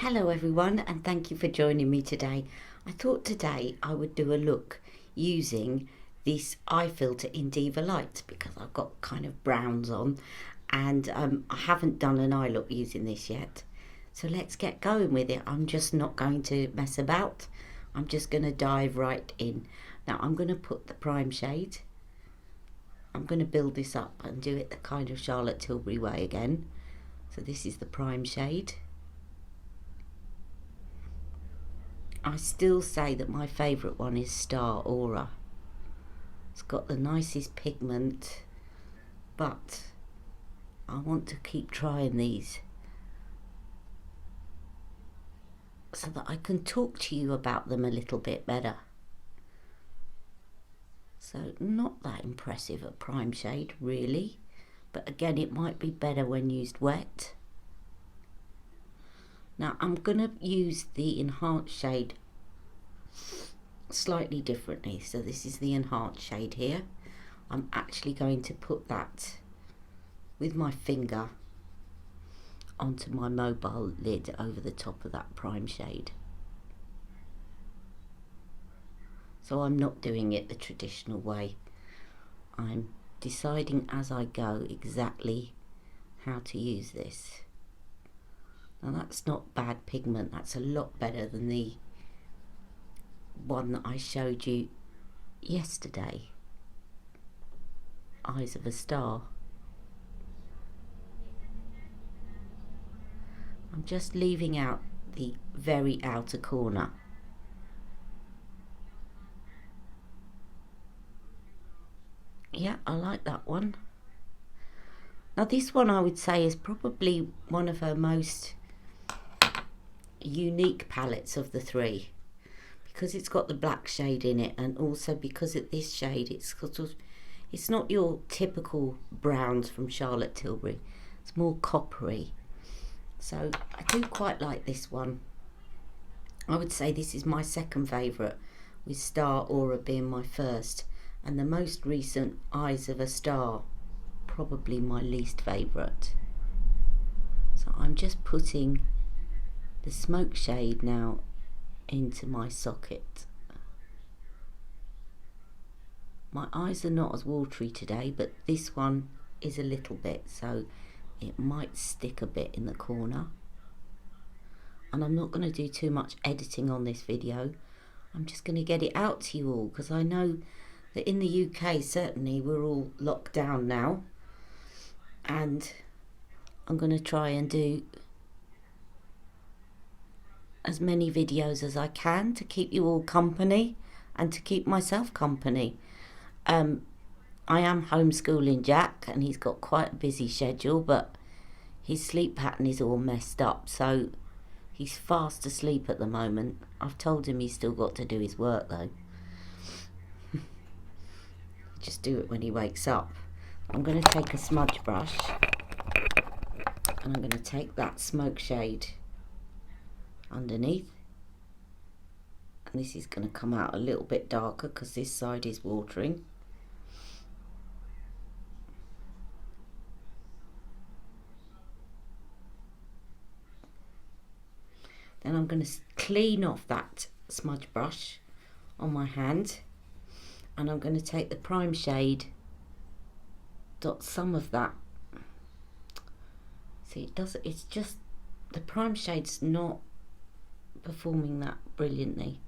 Hello everyone, and thank you for joining me today. I thought today I would do a look using this eye filter in Diva Lights because I've got kind of browns on, and I haven't done an eye look using this yet. So let's get going with it. I'm just not going to mess about. I'm just going to dive right in. Now I'm going to put the prime shade. I'm going to build this up and do it the kind of Charlotte Tilbury way again. So this is the prime shade. I still say that my favourite one is Star Aura. It's got the nicest pigment, but I want to keep trying these so that I can talk to you about them a little bit better. So not that impressive a prime shade really, but again it might be better when used wet. Now I'm going to use the enhanced shade slightly differently. So this is the enhanced shade here. I'm actually going to put that with my finger onto my mobile lid over the top of that prime shade. So I'm not doing it the traditional way. I'm deciding as I go exactly how to use this. Now that's not bad pigment, that's a lot better than the one that I showed you yesterday, Eyes of a Star. I'm just leaving out the very outer corner. Yeah, I like that one. Now this one I would say is probably one of her most unique palettes of the three, because it's got the black shade in it, and also because at this shade it's not your typical browns from Charlotte Tilbury, it's more coppery. So I do quite like this one. I would say this is my second favourite, with Star Aura being my first, and the most recent Eyes of a Star probably my least favourite. So I'm just putting the smoke shade now into my socket. My eyes are not as watery today, but this one is a little bit, so it might stick a bit in the corner. And I'm not going to do too much editing on this video. I'm just going to get it out to you all, because I know that in the UK certainly we're all locked down now, and I'm going to try and do as many videos as I can to keep you all company and to keep myself company. I am homeschooling Jack, and he's got quite a busy schedule, but his sleep pattern is all messed up, so he's fast asleep at the moment. I've told him he's still got to do his work though. Just do it when he wakes up. I'm going to take a smudge brush and I'm going to take that smoke shade underneath, and this is going to come out a little bit darker because this side is watering. Then I'm going to clean off that smudge brush on my hand, and I'm going to take the prime shade, dot some of that. See, it's just the prime shade's not performing that brilliantly.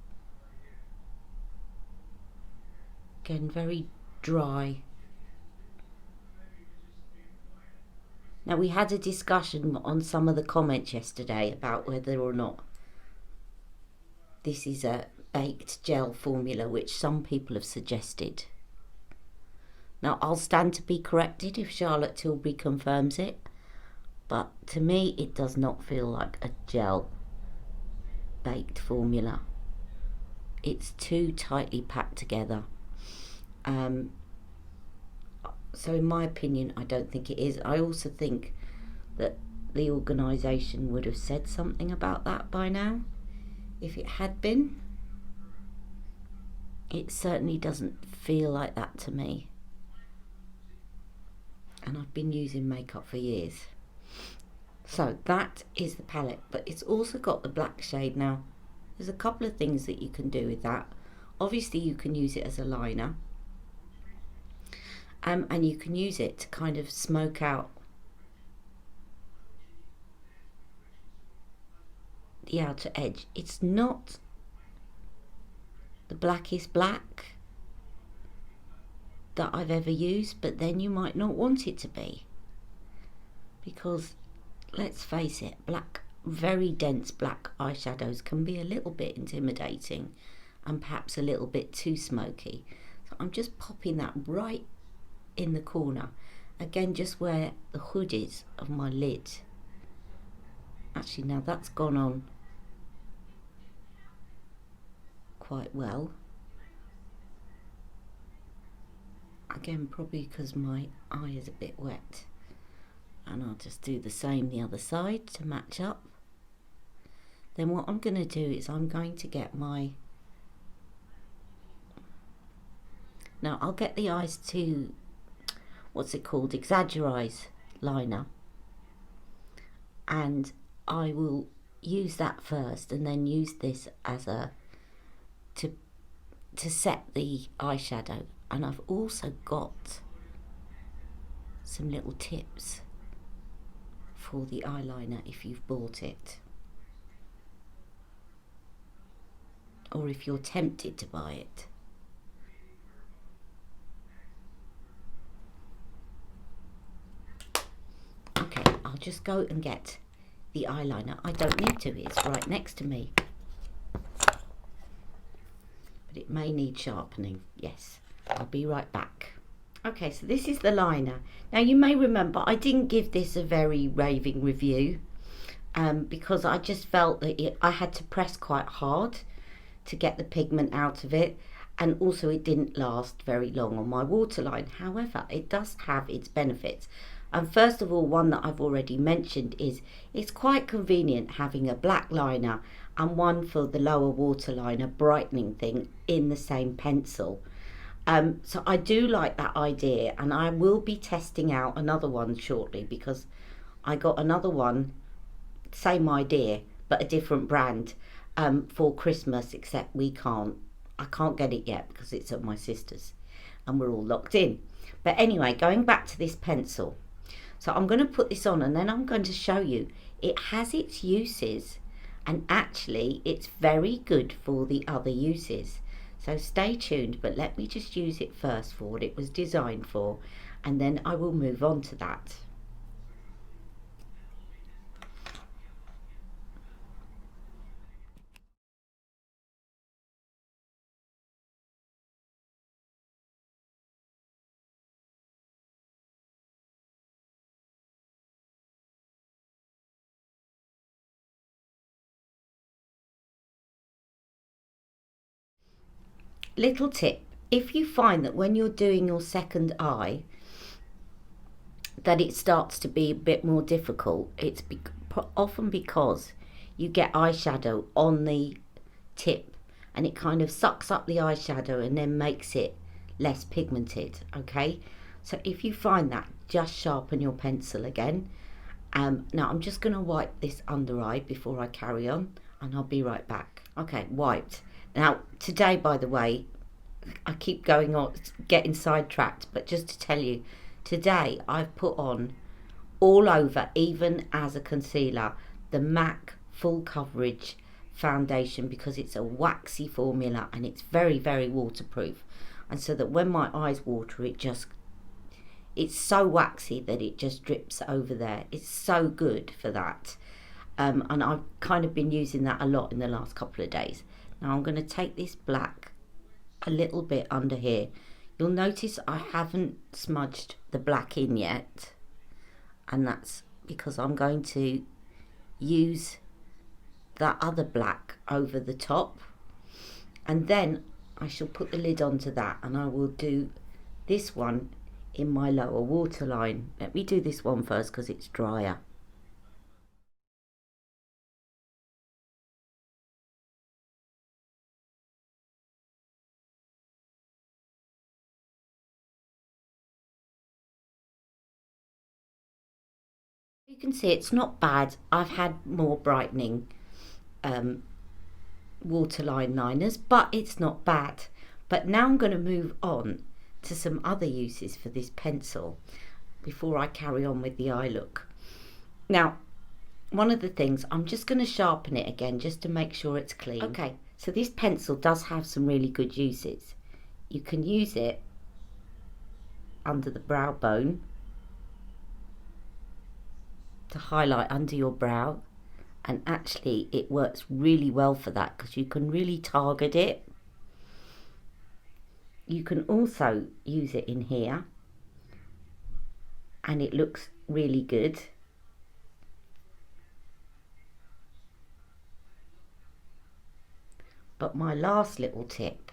Again, very dry. Now we had a discussion on some of the comments yesterday about whether or not this is a baked gel formula, which some people have suggested. Now I'll stand to be corrected if Charlotte Tilbury confirms it, but to me it does not feel like a gel baked formula. It's too tightly packed together. So in my opinion, I don't think it is. I also think that the organisation would have said something about that by now, if it had been. It certainly doesn't feel like that to me. And I've been using makeup for years. So that is the palette, but it's also got the black shade. Now there's a couple of things that you can do with that. Obviously you can use it as a liner, and you can use it to kind of smoke out the outer edge. It's not the blackest black that I've ever used, but then you might not want it to be, because let's face it, black, very dense black eyeshadows can be a little bit intimidating and perhaps a little bit too smoky. So I'm just popping that right in the corner, again just where the hood is of my lid. Actually, now that's gone on quite well. Again, probably because my eye is a bit wet. And I'll just do the same the other side to match up. Then what I'm going to do is I'm going to get my... Now I'll get the eyes to, what's it called, Exaggereyes liner. And I will use that first and then use this as a, to set the eyeshadow. And I've also got some little tips for the eyeliner if you've bought it, or if you're tempted to buy it. Okay, I'll just go and get the eyeliner. I don't need to, it's right next to me, but it may need sharpening. Yes, I'll be right back. Okay, so this is the liner. Now you may remember I didn't give this a very raving review because I just felt that I had to press quite hard to get the pigment out of it, and also it didn't last very long on my waterline. However, it does have its benefits. And first of all, one that I've already mentioned is it's quite convenient having a black liner and one for the lower waterline, a brightening thing, in the same pencil. So I do like that idea, and I will be testing out another one shortly because I got another one, same idea but a different brand, for Christmas, except I can't get it yet because it's at my sister's and we're all locked in. But anyway, going back to this pencil, so I'm going to put this on and then I'm going to show you it has its uses, and actually it's very good for the other uses. So stay tuned, but let me just use it first for what it was designed for, and then I will move on to that. Little tip, if you find that when you're doing your second eye that it starts to be a bit more difficult, it's often because you get eyeshadow on the tip and it kind of sucks up the eyeshadow and then makes it less pigmented. Okay, so if you find that, just sharpen your pencil again. Now I'm just going to wipe this under eye before I carry on, and I'll be right back. Okay, wiped. Now today, by the way, I keep going on getting sidetracked, but just to tell you, today I've put on all over, even as a concealer, the MAC full coverage foundation, because it's a waxy formula and it's very, very waterproof, and so that when my eyes water, it's so waxy that it just drips over there. It's so good for that, and I've kind of been using that a lot in the last couple of days. Now I'm going to take this black a little bit under here. You'll notice I haven't smudged the black in yet, and that's because I'm going to use that other black over the top, and then I shall put the lid onto that, and I will do this one in my lower waterline. Let me do this one first because it's drier. You can see it's not bad. I've had more brightening waterline liners, but it's not bad. But now I'm going to move on to some other uses for this pencil before I carry on with the eye look. Now, one of the things, I'm just going to sharpen it again just to make sure it's clean. Okay, so this pencil does have some really good uses. You can use it under the brow bone to highlight under your brow, and actually it works really well for that because you can really target it. You can also use it in here and it looks really good. But my last little tip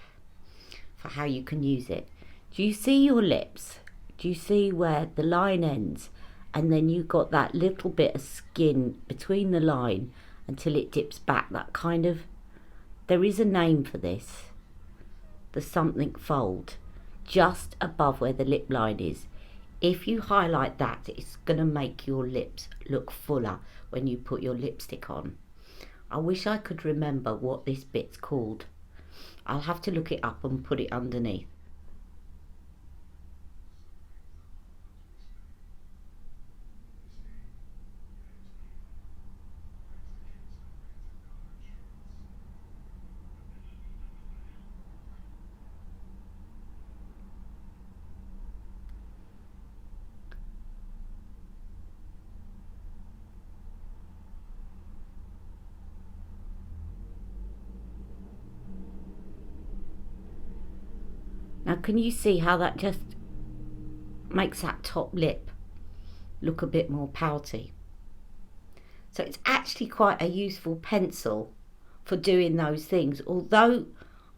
for how you can use it, do you see your lips? Do you see where the line ends and then you got that little bit of skin between the line until it dips back, that kind of, there is a name for this, the something fold, just above where the lip line is. If you highlight that, it's going to make your lips look fuller when you put your lipstick on. I wish I could remember what this bit's called. I'll have to look it up and put it underneath. Now can you see how that just makes that top lip look a bit more pouty? So it's actually quite a useful pencil for doing those things. Although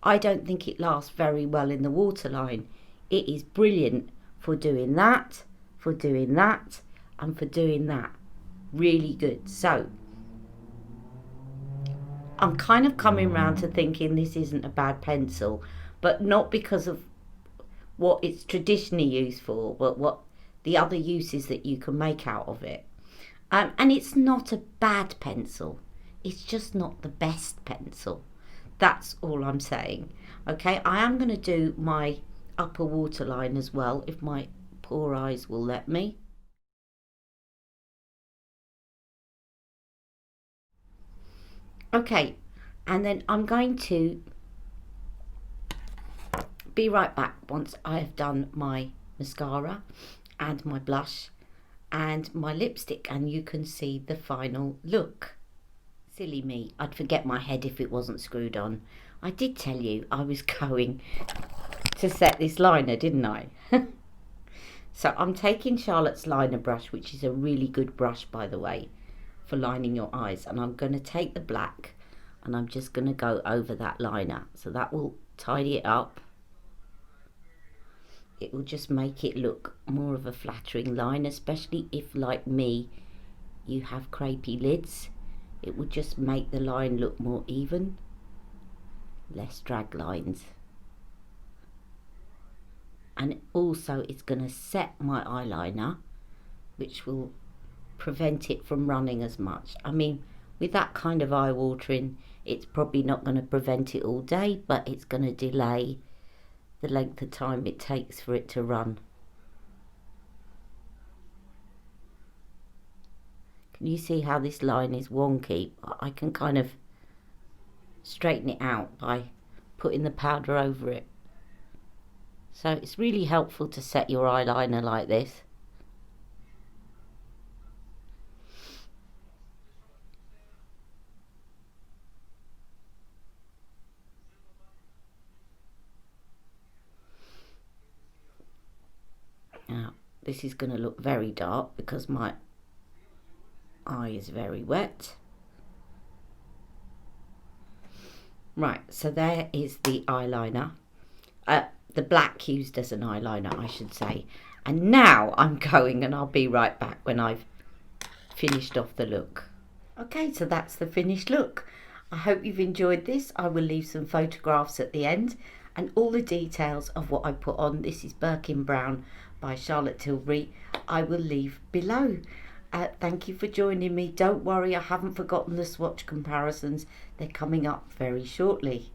I don't think it lasts very well in the waterline, it is brilliant for doing that, for doing that, and for doing that. Really good. So I'm kind of coming round to thinking this isn't a bad pencil, but not because of what it's traditionally used for, but what the other uses that you can make out of it. And it's not a bad pencil, it's just not the best pencil. That's all I'm saying. Okay, I am going to do my upper waterline as well, if my poor eyes will let me. Okay, and then I'm going to be right back once I have done my mascara and my blush and my lipstick, and you can see the final look. Silly me, I'd forget my head if it wasn't screwed on. I did tell you I was going to set this liner, didn't I? So I'm taking Charlotte's liner brush, which is a really good brush by the way for lining your eyes, and I'm going to take the black and I'm just going to go over that liner, so that will tidy it up. It will just make it look more of a flattering line, especially if, like me, you have crepey lids. It will just make the line look more even, less drag lines. And also it's going to set my eyeliner, which will prevent it from running as much. I mean, with that kind of eye watering, it's probably not going to prevent it all day, but it's going to delay the length of time it takes for it to run. Can you see how this line is wonky? I can kind of straighten it out by putting the powder over it. So it's really helpful to set your eyeliner like this. Now, this is going to look very dark because my eye is very wet. Right, so there is the eyeliner. The black used as an eyeliner, I should say. And now I'm going, and I'll be right back when I've finished off the look. Okay, so that's the finished look. I hope you've enjoyed this. I will leave some photographs at the end and all the details of what I put on. This is Birkin Brown by Charlotte Tilbury. I will leave below. Thank you for joining me. Don't worry, I haven't forgotten the swatch comparisons. They're coming up very shortly.